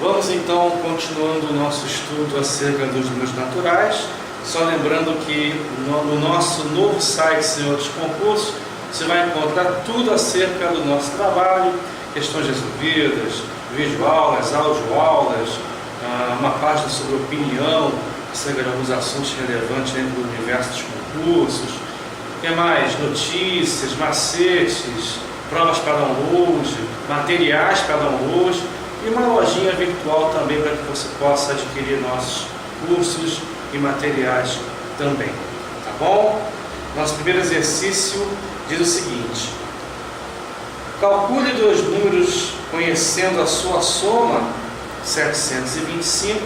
Vamos então continuando o nosso estudo acerca dos números naturais. Só lembrando que no nosso novo site Senhor dos Concursos você vai encontrar tudo acerca do nosso trabalho, questões resolvidas, videoaulas, audioaulas, uma página sobre opinião acerca de alguns assuntos relevantes dentro do universo dos concursos. O que mais? Notícias, macetes, provas para download, materiais para download e uma lojinha virtual também para que você possa adquirir nossos cursos e materiais também. Tá bom? Nosso primeiro exercício diz o seguinte: calcule dois números conhecendo a sua soma, 725,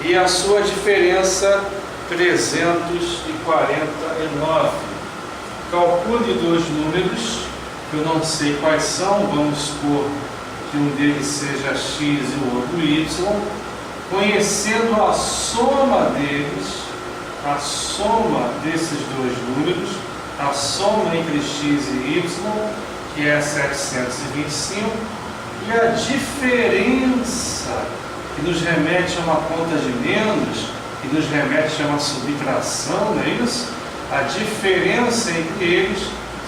e a sua diferença, 349. Calcule dois números, que eu não sei quais são, vamos supor que um deles seja x e o outro y, conhecendo a soma deles, a soma desses dois números, a soma entre x e y, que é 725, e a diferença, que nos remete a uma conta de menos, que nos remete a uma subtração, não é isso? A diferença entre eles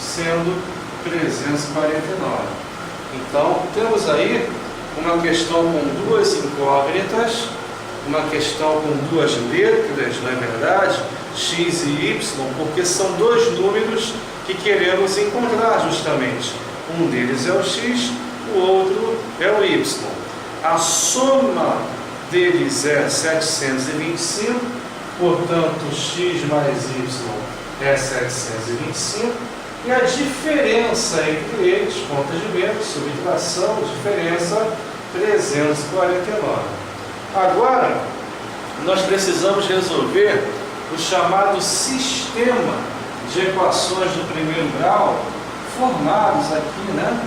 sendo 349. Então, temos aí uma questão com duas incógnitas, uma questão com duas letras, não é verdade? X e Y, porque são dois números que queremos encontrar justamente. Um deles é o X, o outro é o Y. A soma deles é 725, portanto, X mais Y é 725. E a diferença entre eles, conta de menos, subtração, diferença, 349. Agora, nós precisamos resolver o chamado sistema de equações do primeiro grau, formados aqui, né?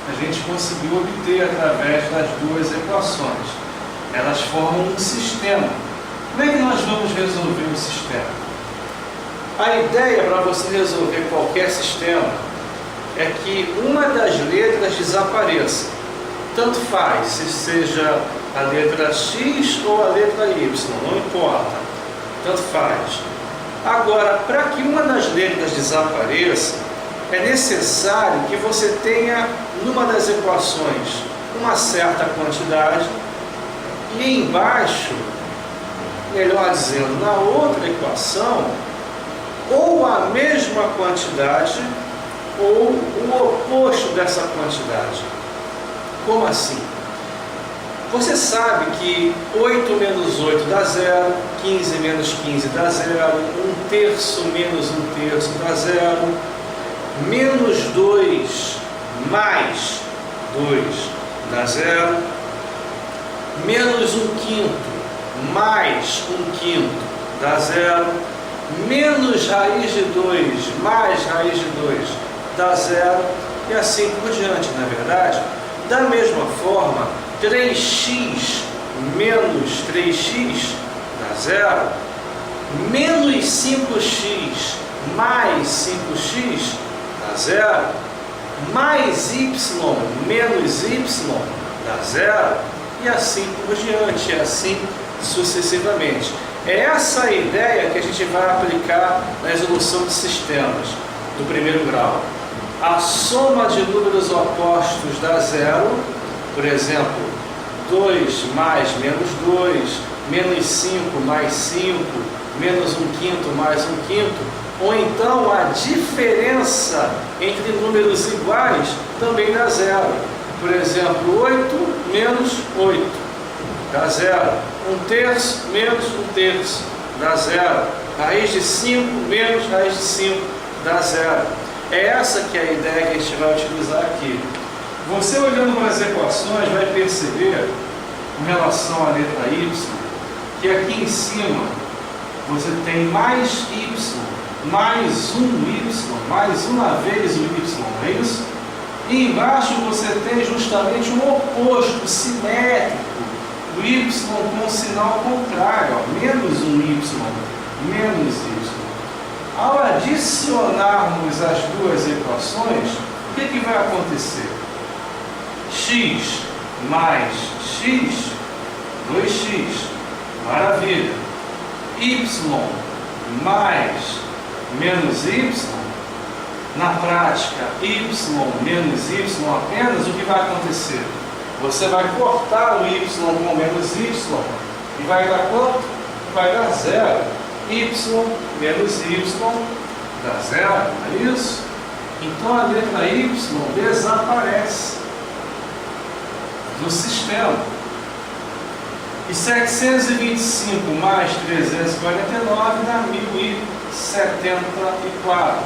A gente conseguiu obter através das duas equações. Elas formam um sistema. Como é que nós vamos resolver o sistema? A ideia para você resolver qualquer sistema é que uma das letras desapareça. Tanto faz se seja a letra X ou a letra Y, não importa. Tanto faz. Agora, para que uma das letras desapareça, é necessário que você tenha, numa das equações, uma certa quantidade e embaixo, melhor dizendo, na outra equação, ou a mesma quantidade ou o oposto dessa quantidade. Como assim? Você sabe que 8 menos 8 dá 0, 15 menos 15 dá 0, 1/3 menos 1/3 dá 0, menos 2 mais 2 dá 0, menos 1/5 mais 1/5 dá 0, menos raiz de 2 mais raiz de 2 dá 0, e assim por diante, na verdade. Da mesma forma, 3x menos 3x dá 0, menos 5x mais 5x dá 0, mais y menos y dá 0, e assim por diante, e assim sucessivamente. É essa a ideia que a gente vai aplicar na resolução de sistemas do primeiro grau. A soma de números opostos dá 0, por exemplo, 2 mais menos 2, menos 5 mais 5, menos 1/5 mais 1/5, ou então a diferença entre números iguais também dá 0. Por exemplo, 8 menos 8 dá 0. 1/3 menos 1/3 dá 0. Raiz de 5 menos raiz de 5 dá 0. É essa que é a ideia que a gente vai utilizar aqui. Você olhando para as equações vai perceber, com relação à letra y, que aqui em cima você tem mais y, mais um y, mais uma vez o y, não é isso? E embaixo você tem justamente um oposto, simétrico, o y com sinal contrário, ó, menos um y, menos y. Ao adicionarmos as duas equações, o que vai acontecer? X mais x, 2x, maravilha. Y mais menos y, na prática, y menos y apenas, o que vai acontecer? Você vai cortar o y com menos y e vai dar quanto? Vai dar zero. Y menos y dá zero, não é isso? Então a letra y desaparece do sistema. E 725 mais 349 dá 1074.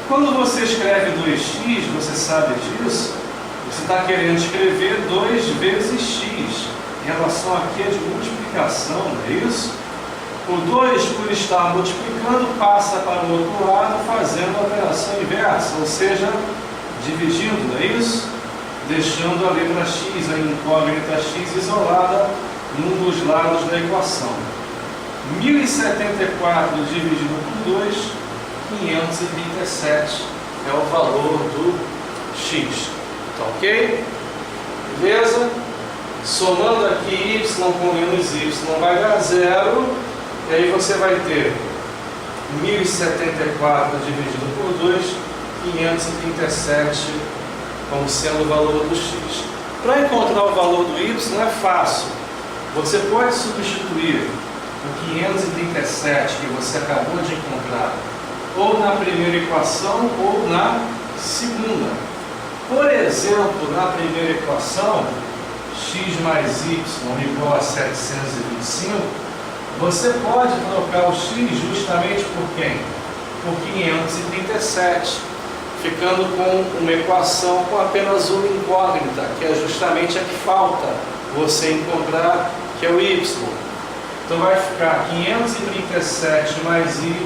Quando você escreve 2x, você sabe disso, você está querendo escrever 2 vezes x. Em relação aqui é de multiplicação, não é isso? O 2, por estar multiplicando, passa para o outro lado fazendo a operação inversa, ou seja, dividindo, não é isso? Deixando a letra x, a incógnita x, isolada num dos lados da equação. 1074 dividido por 2, 537 é o valor do x. Tá ok? Beleza? Somando aqui y com menos y vai dar zero. E aí você vai ter 1074 dividido por 2, 537 como sendo o valor do x. Para encontrar o valor do y é fácil. Você pode substituir o 537 que você acabou de encontrar ou na primeira equação ou na segunda. Por exemplo, na primeira equação, x mais y igual a 725, você pode trocar o x justamente por quem? Por 537, ficando com uma equação com apenas uma incógnita, que é justamente a que falta você encontrar, que é o y. Então vai ficar 537 mais y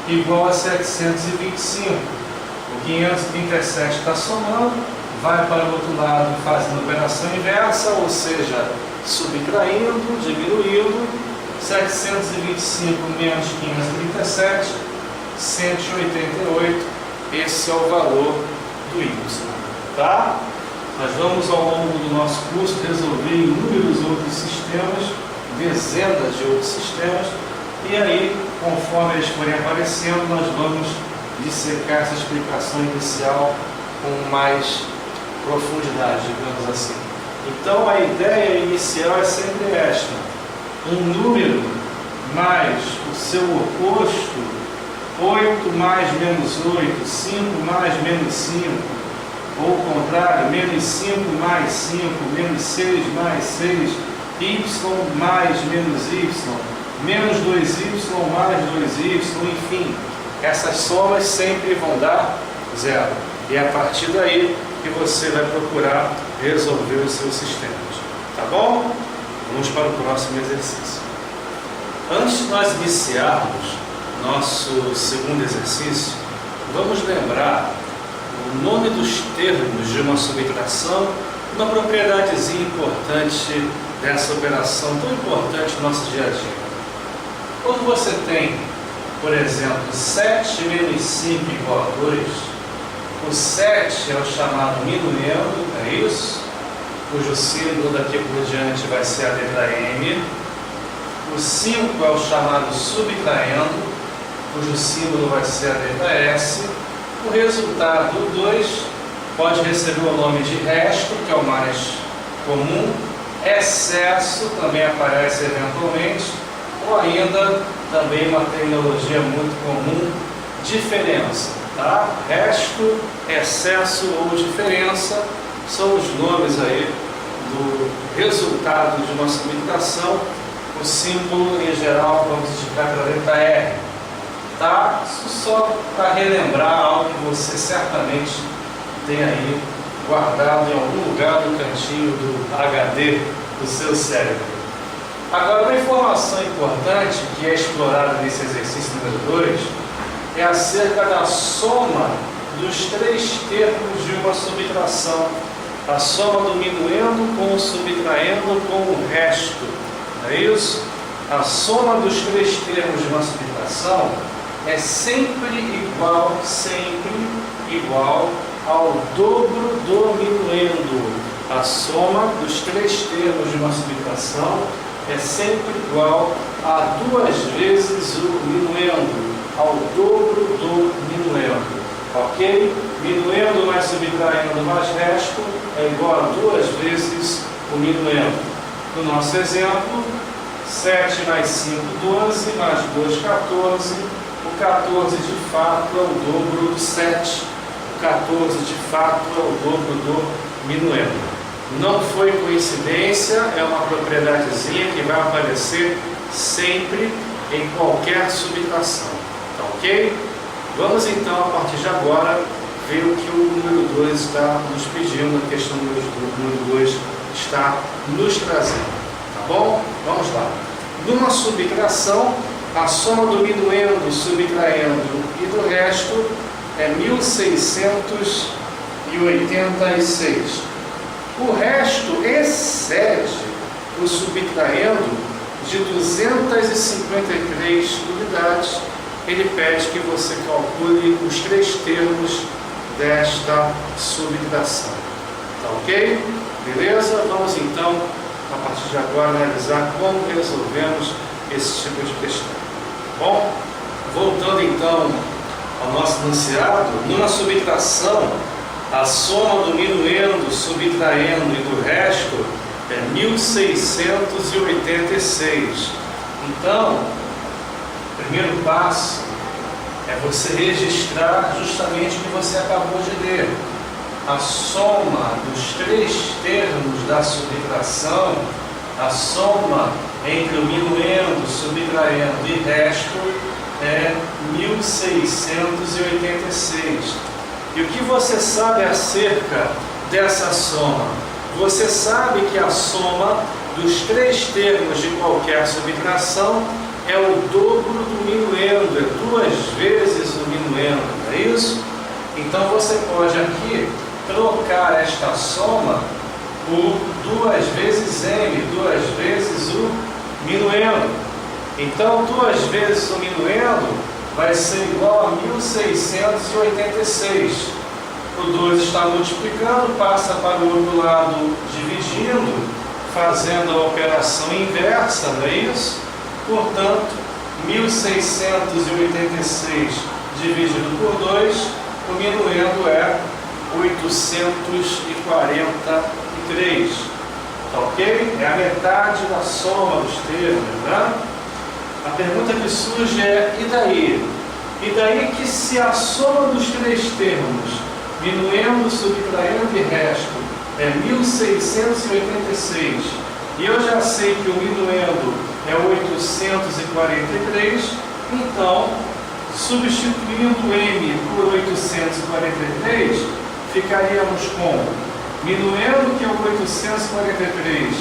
igual a 725. O 537 está somando, vai para o outro lado fazendo a operação inversa, ou seja, subtraindo, diminuindo. 725 menos 537, 188. Esse é o valor do y. Tá? Nós vamos ao longo do nosso curso resolver inúmeros outros sistemas, dezenas de outros sistemas, e aí, conforme eles forem aparecendo, nós vamos dissecar essa explicação inicial com mais profundidade, digamos assim. Então a ideia inicial é sempre esta: um número mais o seu oposto, 8 mais menos 8, 5 mais menos 5, ou o contrário, menos 5 mais 5, menos 6 mais 6, y mais menos y, menos 2y mais 2y, enfim, essas somas sempre vão dar zero. E é a partir daí que você vai procurar resolver os seus sistemas. Tá bom? Vamos para o próximo exercício. Antes de nós iniciarmos nosso segundo exercício, vamos lembrar o nome dos termos de uma subtração, uma propriedadezinha importante dessa operação tão importante no nosso dia a dia. Quando você tem, por exemplo, 7 menos 5 igual a 2, o 7 é o chamado minuendo, é isso? Cujo símbolo daqui por diante vai ser a letra M. O 5 é o chamado subtraendo, cujo símbolo vai ser a letra S. O resultado do 2 pode receber o nome de resto, que é o mais comum. Excesso também aparece eventualmente, ou ainda também uma terminologia muito comum, diferença. Tá? Resto, excesso ou diferença são os nomes aí do resultado de uma subtração. O símbolo em geral vamos indicar pela letra R. Tá? Isso só para relembrar algo que você certamente tem aí guardado em algum lugar no cantinho do HD do seu cérebro. Agora, uma informação importante que é explorada nesse exercício número 2 é acerca da soma dos 3 termos de uma subtração. A soma do minuendo com o subtraendo com o resto. Não é isso? A soma dos 3 termos de uma subtração é sempre igual ao dobro do minuendo. A soma dos três termos de uma subtração é sempre igual a 2 vezes o minuendo, ao dobro do minuendo. Ok? Minuendo mais subtraindo mais resto é igual a 2 vezes o minuendo. No nosso exemplo, 7 mais 5, 12, mais 2, 14. O 14 de fato é o dobro do 7. O 14 de fato é o dobro do minuendo. Não foi coincidência, é uma propriedadezinha que vai aparecer sempre em qualquer subtração. Tá ok? Vamos então, a partir de agora, ver o que o número 2 está nos pedindo, a questão do número 2 está nos trazendo. Tá bom? Vamos lá. Numa subtração, a soma do minuendo, subtraindo e do resto é 1686. O resto excede o subtraindo de 253 unidades. Ele pede que você calcule os três termos desta subtração. Tá ok? Beleza? Vamos então, a partir de agora, analisar como resolvemos esse tipo de questão. Bom, voltando então ao nosso enunciado, numa subtração, a soma do minuendo, subtraindo e do resto é 1686. Então, o primeiro passo é você registrar justamente o que você acabou de ler. A soma dos três termos da subtração, a soma entre o minuendo, subtraindo e resto é 1686. E o que você sabe acerca dessa soma? Você sabe que a soma dos três termos de qualquer subtração é o dobro do minuendo, é 2 vezes o minuendo, não é isso? Então você pode aqui trocar esta soma por 2 vezes m, 2 vezes o minuendo. Então 2 vezes o minuendo vai ser igual a 1686. O 2 está multiplicando, passa para o outro lado dividindo, fazendo a operação inversa, não é isso? Portanto, 1686 dividido por 2, o minuendo é 843. Tá ok? É a metade da soma dos termos, né? A pergunta que surge é, e daí? E daí que se a soma dos três termos, minuendo, subtraindo e resto, é 1686, e eu já sei que o minuendo é 843, então, substituindo m por 843, ficaríamos com minuendo, que é o 843,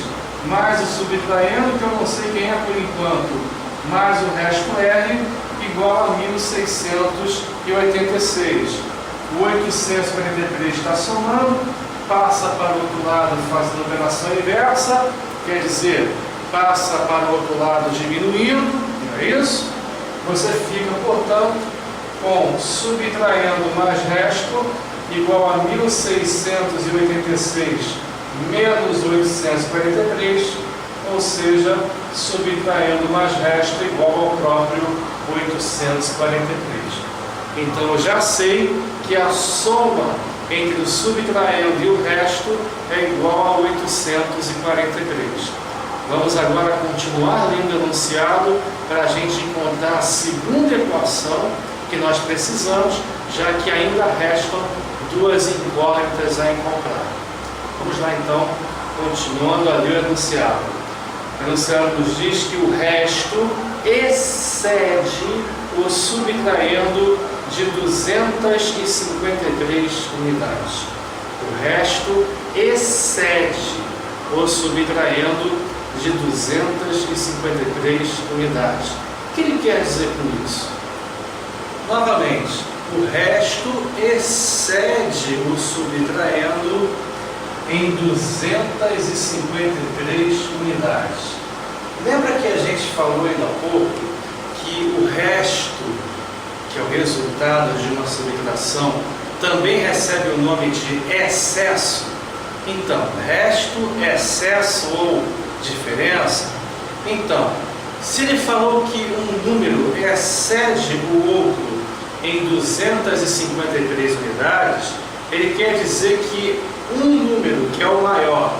mais o subtraindo, que eu não sei quem é por enquanto, mais o resto R, igual a 1686. O 843 está somando, passa para o outro lado fazendo a operação inversa, quer dizer, passa para o outro lado diminuindo, não é isso? Você fica, portanto, com subtraindo mais resto, igual a 1686 menos 843, ou seja, subtraindo mais resto igual ao próprio 843. Então eu já sei que a soma entre o subtraindo e o resto é igual a 843. Vamos agora continuar lendo o enunciado para a gente encontrar a segunda equação que nós precisamos, já que ainda restam duas incógnitas a encontrar. Vamos lá então, continuando a ler o enunciado. O enunciado nos diz que o resto excede o subtraindo de 253 unidades. O resto excede o subtraindo de 253 unidades. O que ele quer dizer com isso? Novamente, o resto excede o subtraindo em 253 unidades. Lembra que a gente falou ainda há pouco que o resto, que é o resultado de uma subtração, também recebe o nome de excesso? Então, resto, excesso ou diferença. Então, se ele falou que um número excede o outro em 253 unidades, ele quer dizer que um número, que é o maior,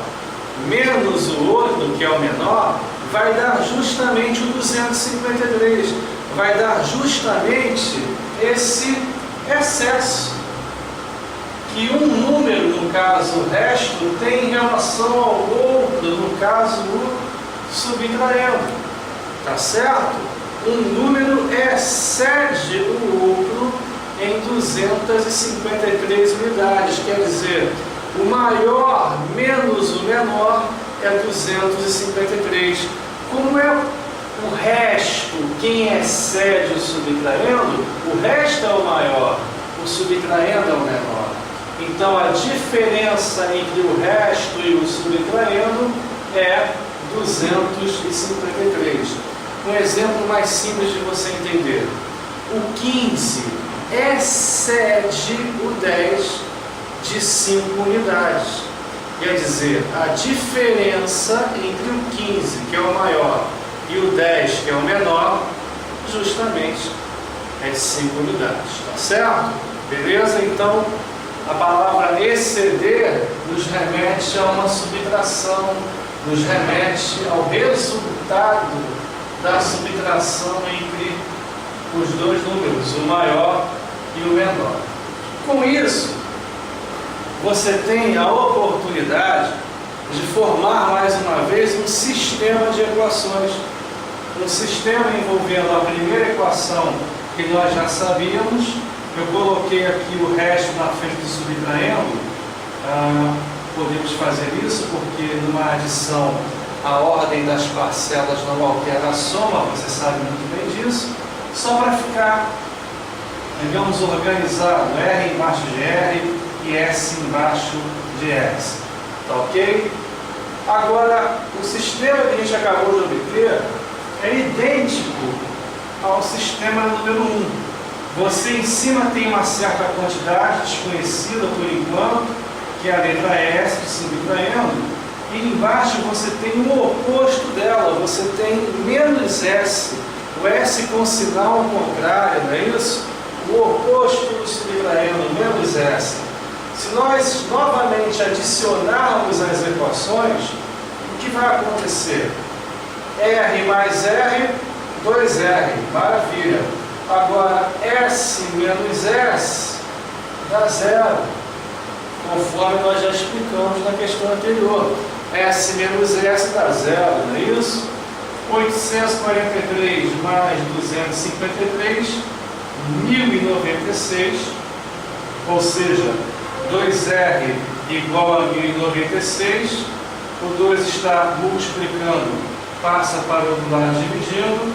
menos o outro, que é o menor, vai dar justamente o 253. Vai dar justamente esse excesso. Que um número, no caso o resto, tem em relação ao outro, no caso o subtraindo. Tá certo? Um número excede o outro em 253 unidades. Quer dizer, o maior menos o menor é 253. Como é o resto, quem excede o subtraindo, o resto é o maior, o subtraindo é o menor. Então a diferença entre o resto e o subtraindo é 253. Um exemplo mais simples de você entender. O 15 excede o 10 de 5 unidades. Quer dizer, a diferença entre o 15, que é o maior, e o 10, que é o menor, justamente é de 5 unidades. Tá certo? Beleza? Então, a palavra exceder nos remete a uma subtração, nos remete ao resultado da subtração entre os dois números, o maior e o menor. Com isso, você tem a oportunidade de formar mais uma vez um sistema de equações, um sistema envolvendo a primeira equação que nós já sabíamos. Eu coloquei aqui o resto na frente do subtraindo. Podemos fazer isso porque numa adição a ordem das parcelas não altera a soma, você sabe muito bem disso. Só para ficar, digamos, organizado, R embaixo de R e S embaixo de S. Tá ok? Agora, o sistema que a gente acabou de obter é idêntico ao sistema número 1. Você em cima tem uma certa quantidade desconhecida por enquanto, que é a letra S de subtraindo, e embaixo você tem o oposto dela, você tem menos S, o S com sinal contrário, não é isso? O oposto do subtraindo, menos S. Se nós novamente adicionarmos as equações, o que vai acontecer? R mais R, 2R, maravilha. Agora, S menos S dá zero, conforme nós já explicamos na questão anterior. S menos S dá zero, não é isso? 843 mais 253, 1096, ou seja, 2R igual a 1096, o 2 está multiplicando, passa para o outro lado dividindo,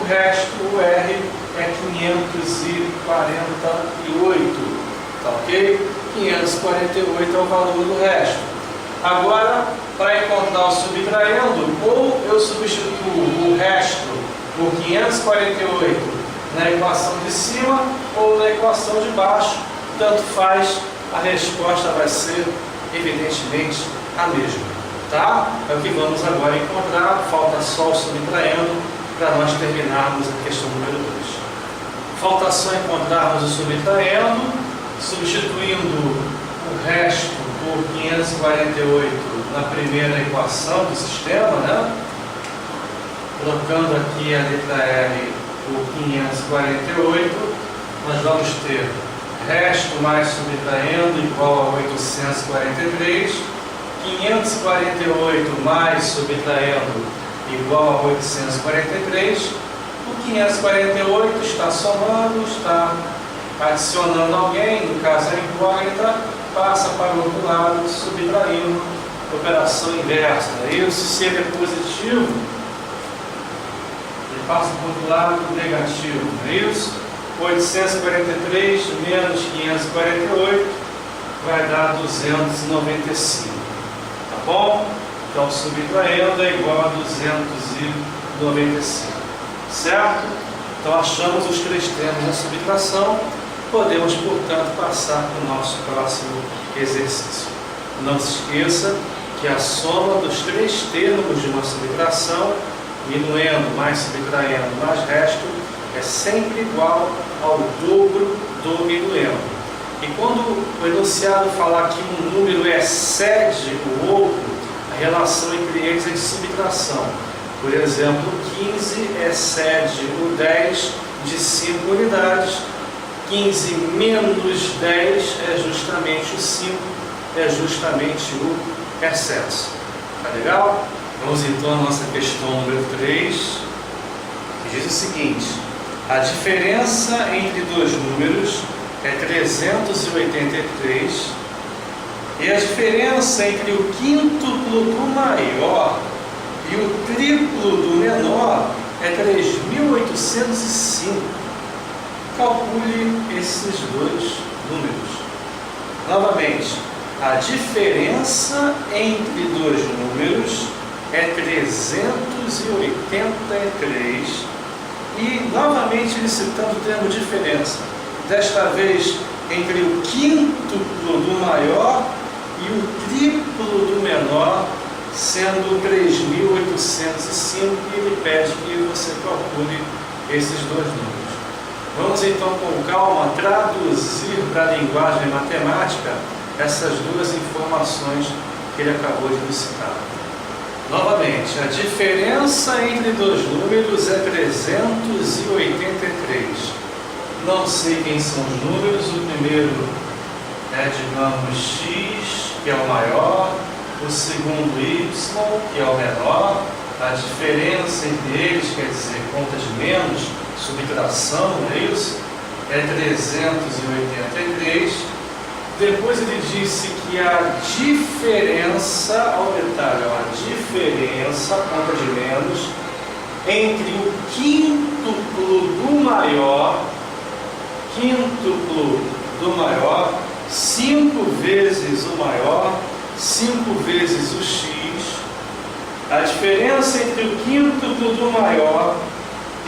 o resto, o R, é 548, tá ok? 548 é o valor do resto. Agora, para encontrar o subtraindo, ou eu substituo o resto por 548 na equação de cima ou na equação de baixo, tanto faz, a resposta vai ser, evidentemente, a mesma. Tá? É o que vamos agora encontrar, falta só o subtraindo para nós terminarmos a questão número 2. Falta só encontrarmos o subtraindo, substituindo o resto por 548 na primeira equação do sistema, né? Colocando aqui a letra R por 548, nós vamos ter resto mais subtraindo igual a 843, 548 mais subtraindo igual a 843, o 548 está somando, está adicionando alguém, no caso a incógnita, passa para o outro lado, subtraindo, operação inversa, não é isso? Se ele é positivo, ele passa para o outro lado negativo, não é isso? 843 menos 548 vai dar 295, tá bom? Então, subtraindo é igual a 295, certo? Então, achamos os três termos da subtração, podemos, portanto, passar para o nosso próximo exercício. Não se esqueça que a soma dos três termos de uma subtração, minuendo mais subtraindo mais resto, é sempre igual ao dobro do minuendo. E quando o enunciado falar que um número excede o outro, a relação entre eles é de subtração. Por exemplo, 15 excede o 10 de 5 unidades, 15 menos 10 é justamente o 5, é justamente o excesso. Tá legal? Vamos então à nossa questão número 3, que diz o seguinte: a diferença entre dois números é 383 e a diferença entre o quíntuplo do maior e o triplo do menor é 3.805. Calcule esses dois números. Novamente, a diferença entre dois números é 383 e, novamente, ele citando o termo diferença, desta vez entre o quíntuplo do maior e o triplo do menor, sendo 3.805, e ele pede que você calcule esses dois números. Vamos então com calma traduzir para a linguagem matemática essas duas informações que ele acabou de nos citar. Novamente, a diferença entre dois números é 383. Não sei quem são os números. O primeiro é, digamos, x, que é o maior. O segundo, y, que é o menor. A diferença entre eles, quer dizer, conta de menos, subtração, não é isso? É 383. Depois ele disse que a diferença, ao detalhe, a diferença, conta de menos, entre o quíntuplo do maior, 5 vezes o maior, 5 vezes o x, a diferença entre o quíntuplo do maior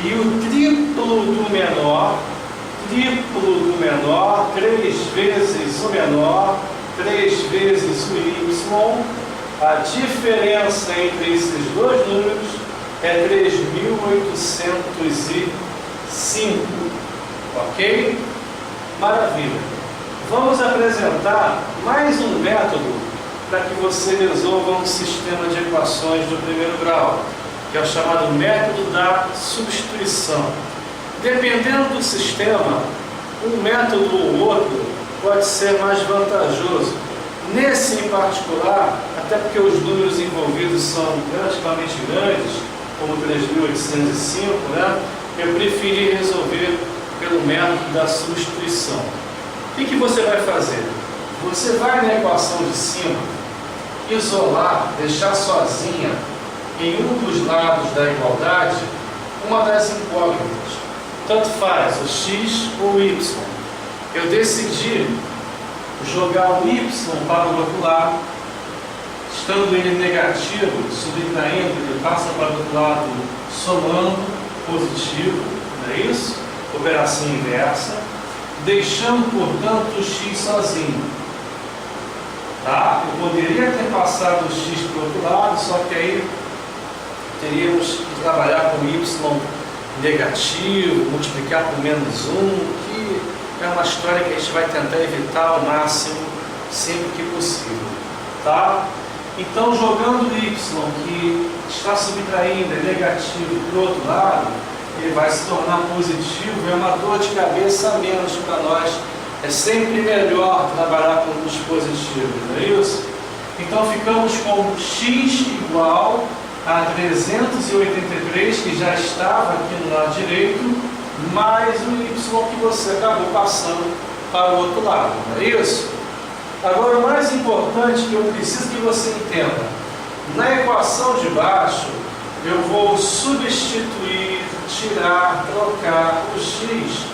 e o triplo do menor, 3 vezes o menor, 3 vezes o y, a diferença entre esses dois números é 3.805, ok? Maravilha! Vamos apresentar mais um método para que você resolva um sistema de equações do primeiro grau, que é o chamado método da substituição. Dependendo do sistema, um método ou outro pode ser mais vantajoso. Nesse em particular, até porque os números envolvidos são relativamente grandes, como 3.805, né? Eu preferi resolver pelo método da substituição. O que você vai fazer? Você vai na equação de cima, isolar, deixar sozinha em um dos lados da igualdade uma das incógnitas. Tanto faz o x ou o y. Eu decidi jogar o y para o outro lado, estando ele negativo, subtraindo, ele passa para o outro lado somando, positivo, não é isso? Operação inversa, deixando, portanto, o x sozinho. Tá? Eu poderia ter passado o x para o outro lado, só que aí teríamos que trabalhar com y negativo, multiplicar por menos 1, que é uma história que a gente vai tentar evitar ao máximo, sempre que possível. Tá? Então, jogando o y, que está subtraindo, é negativo, para o outro lado, ele vai se tornar positivo, é uma dor de cabeça a menos para nós. É sempre melhor trabalhar com os positivos, não é isso? Então ficamos com x igual a 383, que já estava aqui no lado direito, mais o y que você acabou passando para o outro lado, não é isso? Agora, o mais importante que eu preciso que você entenda, na equação de baixo, eu vou substituir, tirar, trocar o x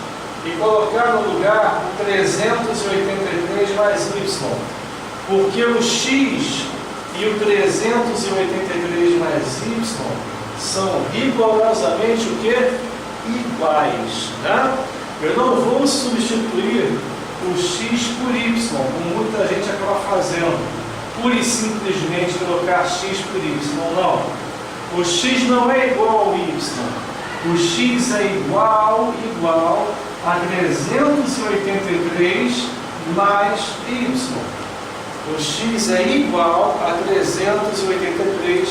e colocar no lugar o 383 mais y, porque o x e o 383 mais y são rigorosamente o quê? Iguais, né? Eu não vou substituir o x por y, como muita gente acaba fazendo. pura e simplesmente trocar x por y, não. O x não é igual ao y. O x é igual a 383 mais y. O x é igual a 383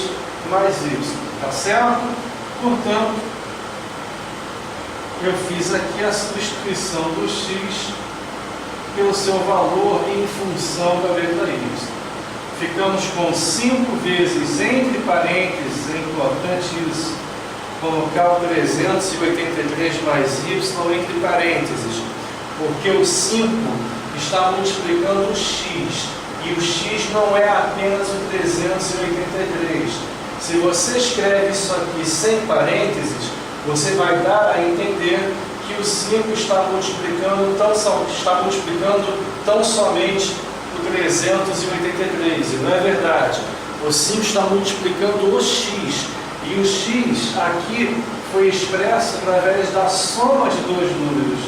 mais y. Tá certo? Portanto, eu fiz aqui a substituição do x pelo seu valor em função da letra y. Ficamos com 5 vezes, entre parênteses, é importante isso, colocar o 383 mais y entre parênteses, porque o 5 está multiplicando o x, e o x não é apenas o 383. Se você escreve isso aqui sem parênteses, você vai dar a entender que o 5 está multiplicando tão somente o 383, e não é verdade. O 5 está multiplicando o x, e o x aqui foi expresso através da soma de dois números.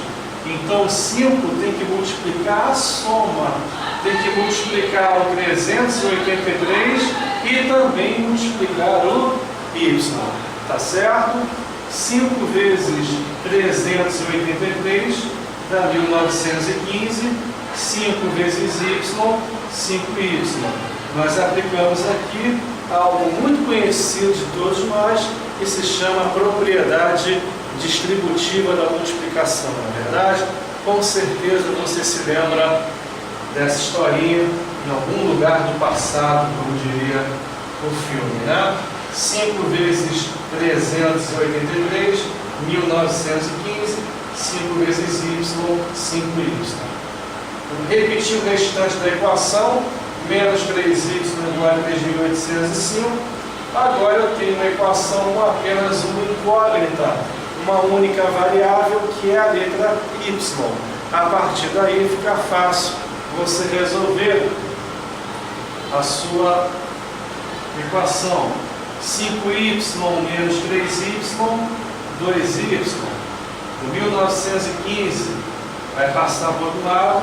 Então 5 tem que multiplicar a soma, tem que multiplicar o 383 e também multiplicar o y, tá certo? 5 vezes 383 dá 1915, 5 vezes y, 5y. Nós aplicamos aqui algo muito conhecido de todos nós, que se chama propriedade distributiva da multiplicação, não é verdade? Com certeza você se lembra dessa historinha em algum lugar do passado, como diria o filme, né? 5 vezes 383, 1915, 5 vezes y, 5y. Repetir o restante da equação, menos 3y igual a 3.805. Agora eu tenho uma equação com apenas uma incógnita, uma única variável, que é a letra y. A partir daí fica fácil você resolver a sua equação. 5y menos 3y, 2y. O 1915 vai passar para o outro lado,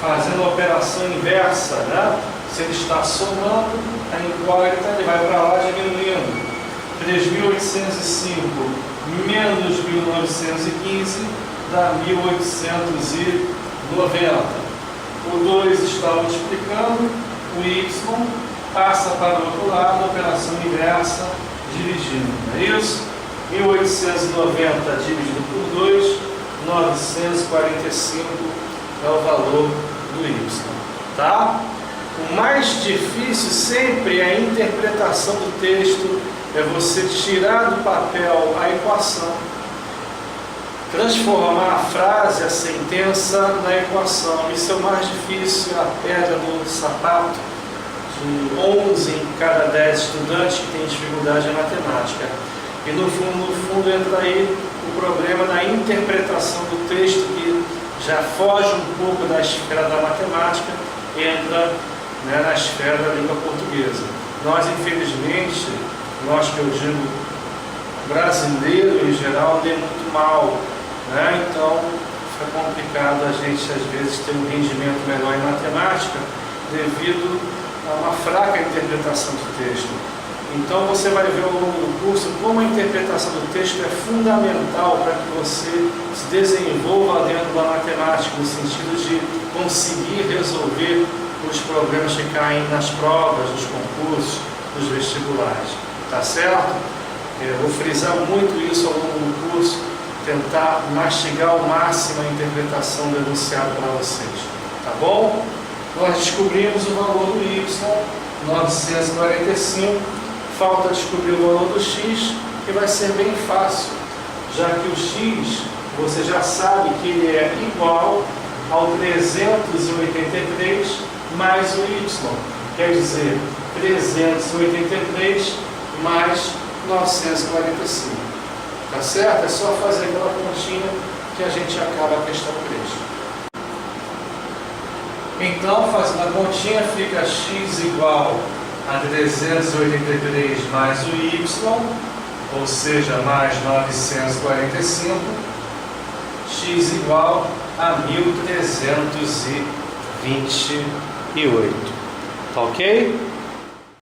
fazendo a operação inversa, né? Se ele está somando, a incógnita ele vai para lá diminuindo. 3.805 menos 1.915 dá 1.890. O 2 está multiplicando, o y passa para o outro lado, a operação inversa, dividindo. Não é isso? 1.890 dividido por 2, 945 é o valor do y. Tá? O mais difícil sempre é a interpretação do texto, é você tirar do papel a equação, transformar a frase, a sentença na equação. Isso é o mais difícil, é a pedra no sapato de 11 em cada 10 estudantes que têm dificuldade em matemática. E no fundo entra aí o problema da interpretação do texto, que já foge um pouco da esfera da matemática, entra, né, na esfera da língua portuguesa. Nós, infelizmente, nós que eu digo brasileiro em geral, lê muito mal, né? Então fica complicado a gente às vezes ter um rendimento melhor em matemática devido a uma fraca interpretação do texto. Então você vai ver ao longo do curso como a interpretação do texto é fundamental para que você se desenvolva dentro da matemática, no sentido de conseguir resolver os problemas que caem nas provas, nos concursos, nos vestibulares. Tá certo? Eu vou frisar muito isso ao longo do curso, tentar mastigar ao máximo a interpretação do enunciado para vocês. Tá bom? Nós descobrimos o valor do y, 945. Falta descobrir o valor do x, que vai ser bem fácil, já que o x, você já sabe que ele é igual ao 383 mais o y. Quer dizer, 383 mais 945. Tá certo? É só fazer aquela continha que a gente acaba a questão 3. Então, fazendo a continha, fica x igual a 383 mais o y, ou seja, mais 945, x igual a 1328. Tá ok?